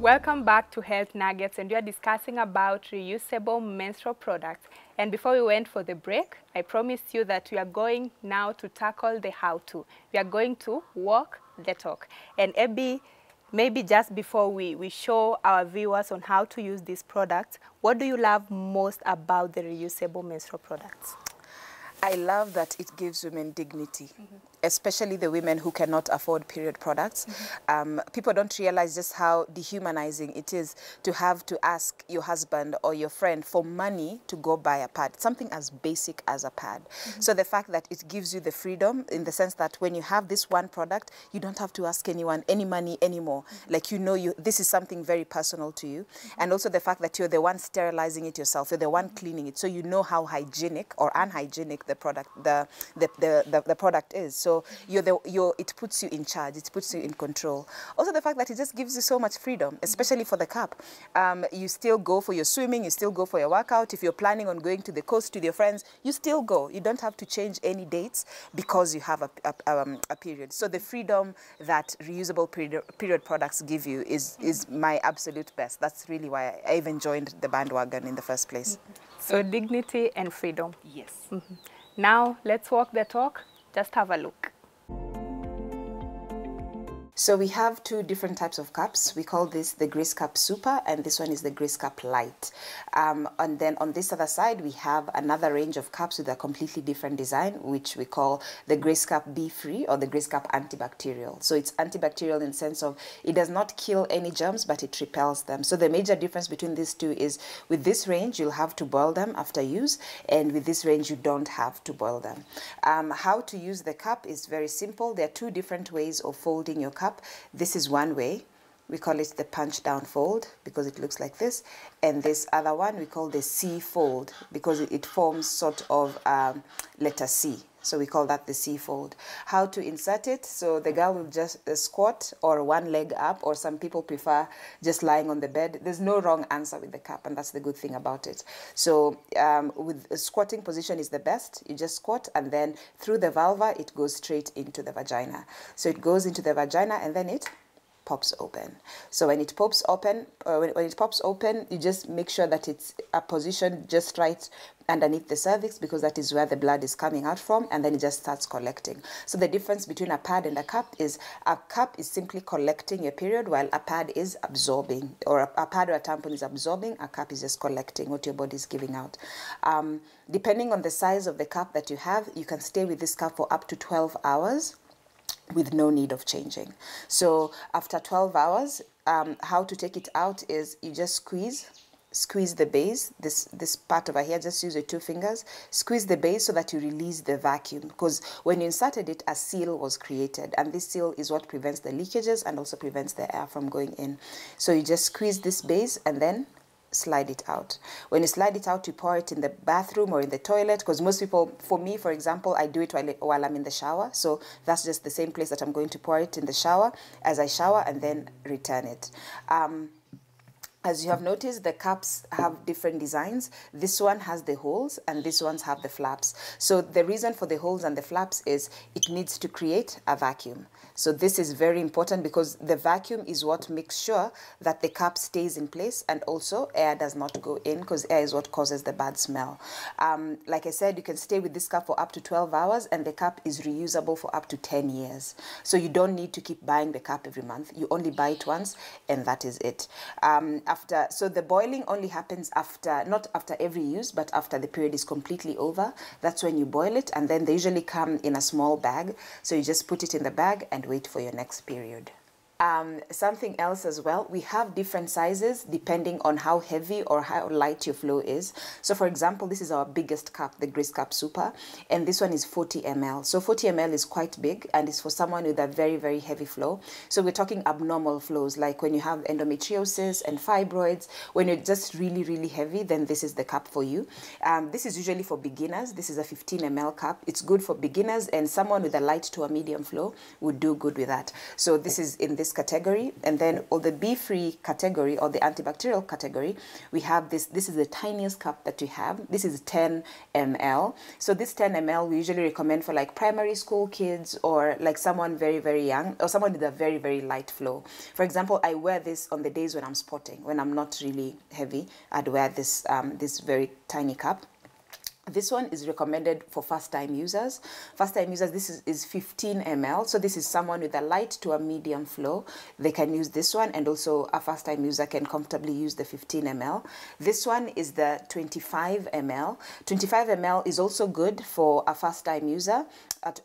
Welcome back to Health Nuggets, and we are discussing about reusable menstrual products. And before we went for the break, I promised you that we are going now to tackle the how-to. We are going to walk the talk. And Abby, maybe just before we show our viewers on how to use these products, what do you love most about the reusable menstrual products? I love that it gives women dignity, especially the women who cannot afford period products. People don't realize just how dehumanizing it is to have to ask your husband or your friend for money to go buy a pad, something as basic as a pad. So the fact that it gives you the freedom in the sense that when you have this one product, you don't have to ask anyone any money anymore. Like, you know, this is something very personal to you. And also the fact that you're the one sterilizing it yourself, you're the one cleaning it, so you know how hygienic or unhygienic the product is. So it puts you in charge, it puts you in control. Also the fact that it just gives you so much freedom, especially for the cup. You still go for your swimming, you still go for your workout. If you're planning on going to the coast with your friends, you still go. You don't have to change any dates because you have a period. So the freedom that reusable period products give you is my absolute best. That's really why I even joined the bandwagon in the first place. So dignity and freedom. Yes. Now let's walk the talk. Just have a look. So we have two different types of cups. We call this the Grace Cup Super, and this one is the Grace Cup Light. And then on this other side, we have another range of cups with a completely different design, which we call the Grace Cup Be Free or the Grace Cup Antibacterial. So it's antibacterial in the sense of it does not kill any germs, but it repels them. So the major difference between these two is with this range, you'll have to boil them after use, and with this range, you don't have to boil them. How to use the cup is very simple. There are two different ways of folding your cup. This is one way. We call it the punch down fold because it looks like this. And this other one we call the C fold because it forms sort of letter C. So we call that the C fold. How to insert it? So the girl will just squat or one leg up, or some people prefer just lying on the bed. There's no wrong answer with the cup, and that's the good thing about it. So with a squatting position is the best. You just squat, and then through the vulva, it goes straight into the vagina. So it goes into the vagina, and then it pops open. So when it pops open, you just make sure that it's a position just right underneath the cervix, because that is where the blood is coming out from, and then it just starts collecting. So the difference between a pad and a cup is a cup is simply collecting your period, while a pad is absorbing, or a pad or a tampon is absorbing. A cup is just collecting what your body is giving out. Depending on the size of the cup that you have, you can stay with this cup for up to 12 hours. With no need of changing. So after 12 hours, how to take it out is you just squeeze the base, this part over here, just use your 2 fingers, squeeze the base so that you release the vacuum, because when you inserted it, a seal was created, and this seal is what prevents the leakages and also prevents the air from going in. So you just squeeze this base and then slide it out. When you slide it out, you pour it in the bathroom or in the toilet, because most people, for me, for example, I do it while I'm in the shower. So that's just the same place that I'm going to pour it, in the shower, as I shower, and then return it. As you have noticed, the cups have different designs. This one has the holes and this ones have the flaps. So the reason for the holes and the flaps is it needs to create a vacuum. So this is very important because the vacuum is what makes sure that the cup stays in place, and also air does not go in, because air is what causes the bad smell. Like I said, you can stay with this cup for up to 12 hours, and the cup is reusable for up to 10 years. So you don't need to keep buying the cup every month. You only buy it once, and that is it. So the boiling only happens after, not after every use, but after the period is completely over. That's when you boil it, and then they usually come in a small bag. So you just put it in the bag and wait for your next period. Something else as well, we have different sizes depending on how heavy or how light your flow is. So for example, this is our biggest cup, the Grace Cup Super, and this one is 40 ml. So 40 ml is quite big, and it's for someone with a very, very heavy flow. So we're talking abnormal flows, like when you have endometriosis and fibroids. When you're just really, really heavy, then this is the cup for you. This is usually for beginners. This is a 15 ml cup. It's good for beginners, and someone with a light to a medium flow would do good with that. So this is in this this category, and then all the bee-free category or the antibacterial category, we have this. This is the tiniest cup that we have. This is 10 ml. So this 10 ml we usually recommend for like primary school kids, or like someone very, very young, or someone with a very, very light flow. For example, I wear this on the days when I'm sporting. When I'm not really heavy, I'd wear this, this very tiny cup. This one is recommended for first-time users. First-time users, this is 15 ml. So this is someone with a light to a medium flow. They can use this one, and also a first-time user can comfortably use the 15 ml. This one is the 25 ml. 25 ml is also good for a first-time user.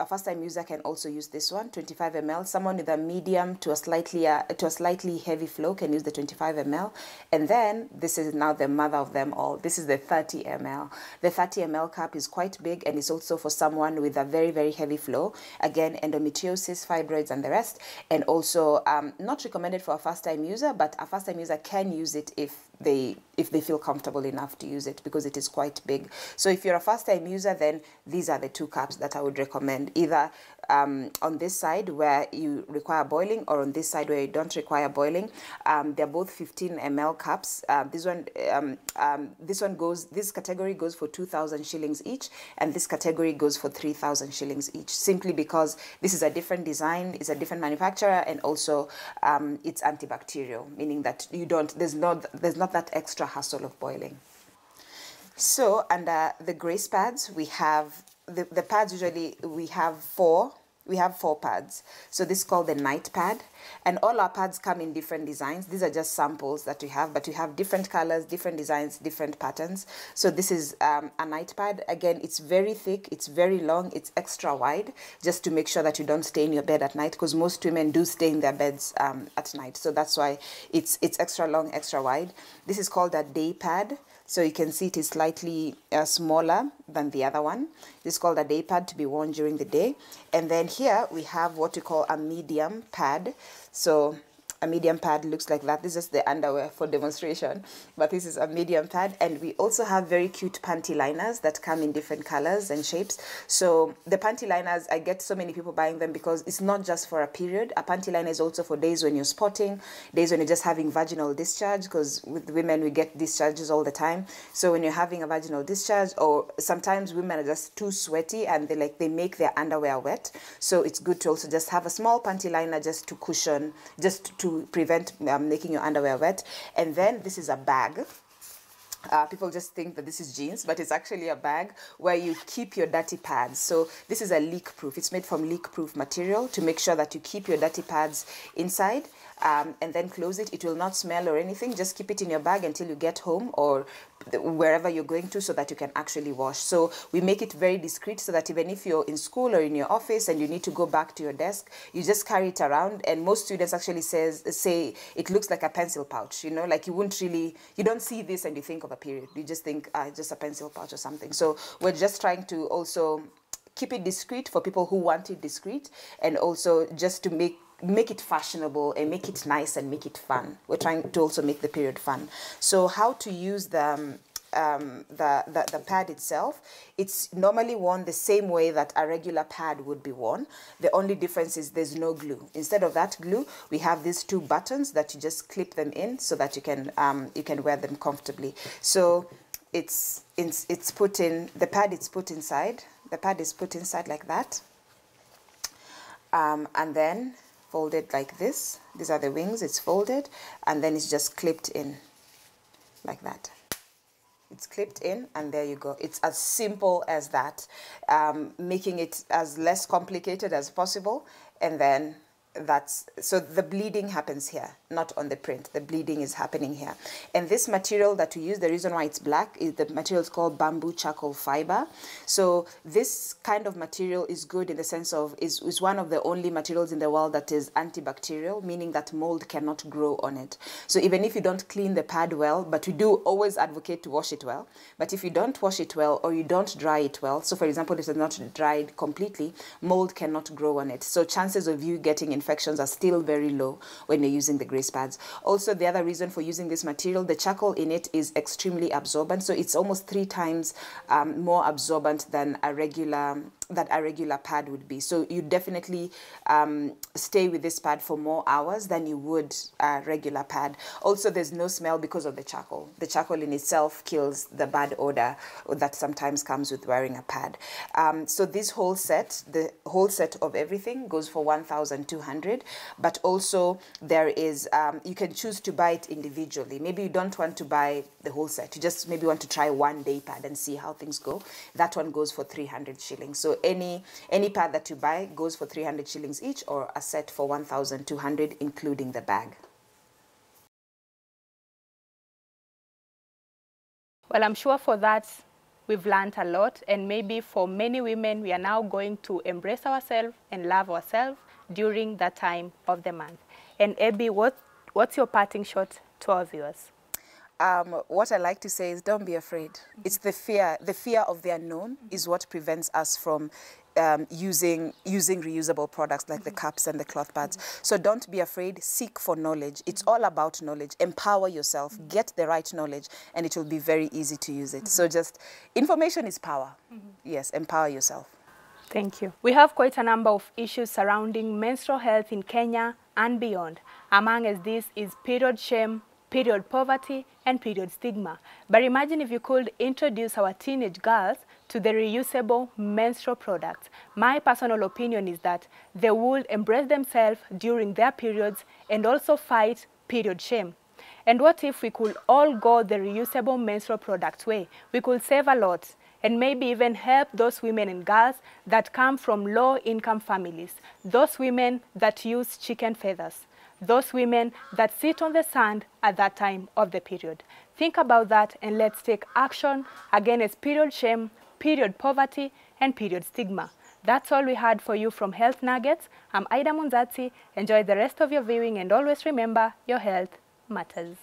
A first-time user can also use this one, 25 ml. Someone with a medium to a slightly heavy flow can use the 25 ml. And then this is now the mother of them all. This is the 30 ml. The 30 ml cup is quite big, and it's also for someone with a very, very heavy flow. Again, endometriosis, fibroids, and the rest. And also not recommended for a first-time user, but a first-time user can use it if they feel comfortable enough to use it, because it is quite big. So if you're a first-time user, then these are the two cups that I would recommend, either on this side where you require boiling, or on this side where you don't require boiling. They're both 15 ml cups. This category goes for 2,000 shillings each, and this category goes for 3,000 shillings each, simply because this is a different design, it's a different manufacturer, and also it's antibacterial, meaning that there's not that extra hassle of boiling. So under the grace pads, we have the pads. Usually we have four pads. So this is called the night pad, and all our pads come in different designs. These are just samples that we have, but we have different colors, different designs, different patterns. So this is a night pad. Again, it's very thick, it's very long, it's extra wide, just to make sure that you don't stay in your bed at night, because most women do stay in their beds at night. So that's why it's extra long, extra wide. This is called a day pad. So you can see it is slightly smaller than the other one. This is called a day pad, to be worn during the day. And then here we have what we call a medium pad. So a medium pad looks like that. This is the underwear for demonstration, but this is a medium pad. And we also have very cute panty liners that come in different colors and shapes. So the panty liners, I get so many people buying them because it's not just for a period. A panty liner is also for days when you're spotting, days when you're just having vaginal discharge, because with women we get discharges all the time. So when you're having a vaginal discharge, or sometimes women are just too sweaty and they make their underwear wet, so it's good to also just have a small panty liner just to cushion, just to prevent making your underwear wet. And then this is a bag. People just think that this is jeans, but it's actually a bag where you keep your dirty pads. So this is a leak proof. It's made from leak proof material to make sure that you keep your dirty pads inside, and then close it. It will not smell or anything. Just keep it in your bag until you get home or wherever you're going to, so that you can actually wash. So we make it very discreet, so that even if you're in school or in your office and you need to go back to your desk, you just carry it around. And most students actually say it looks like a pencil pouch, you know, like you don't see this and you think of a period. You just think just a pencil pouch or something. So we're just trying to also keep it discreet for people who want it discreet, and also just to make it fashionable and make it nice and make it fun. We're trying to also make the period fun. So how to use the pad itself? It's normally worn the same way that a regular pad would be worn. The only difference is there's no glue. Instead of that glue, we have these two buttons that you just clip them in, so that you can wear them comfortably. So it's put in the pad. It's put inside. The pad is put inside like that, and then folded like this. These are the wings. It's folded, and then it's just clipped in like that. It's clipped in, and there you go. It's as simple as that, making it as less complicated as possible. And then so the bleeding happens here, not on the print. The bleeding is happening here. And this material that we use, the reason why it's black is the material is called bamboo charcoal fiber. So this kind of material is good in the sense of is one of the only materials in the world that is antibacterial, meaning that mold cannot grow on it. So even if you don't clean the pad well, but we do always advocate to wash it well, but if you don't wash it well or you don't dry it well, so for example, if it's not dried completely, mold cannot grow on it. So chances of you getting infections are still very low when you're using the grace pads. Also, the other reason for using this material, the charcoal in it is extremely absorbent. So it's almost 3 times more absorbent than a regular that a regular pad would be. So you definitely stay with this pad for more hours than you would a regular pad. Also, there's no smell because of the charcoal. The charcoal in itself kills the bad odor that sometimes comes with wearing a pad. So this whole set, the whole set of everything goes for 1,200, but also there is, you can choose to buy it individually. Maybe you don't want to buy the whole set. You just maybe want to try one day pad and see how things go. That one goes for 300 shillings. So any pad that you buy goes for 300 shillings each, or a set for 1,200, including the bag. Well, I'm sure for that we've learned a lot, and maybe for many women we are now going to embrace ourselves and love ourselves during that time of the month. And Abby, what's your parting shot to our viewers? What I like to say is, don't be afraid. It's the fear of the unknown is what prevents us from using reusable products like the cups and the cloth pads. So don't be afraid, seek for knowledge. It's all about knowledge. Empower yourself, get the right knowledge, and it will be very easy to use it. So just, information is power. Yes, empower yourself. Thank you. We have quite a number of issues surrounding menstrual health in Kenya and beyond. Among these is period shame, period poverty, and period stigma. But imagine if you could introduce our teenage girls to the reusable menstrual products. My personal opinion is that they would embrace themselves during their periods and also fight period shame. And what if we could all go the reusable menstrual product way? We could save a lot and maybe even help those women and girls that come from low-income families, those women that use chicken feathers, those women that sit on the sand at that time of the period. Think about that, and let's take action against period shame, period poverty, and period stigma. That's all we had for you from Health Nuggets. I'm Aida Munzatsi. Enjoy the rest of your viewing, and always remember, your health matters.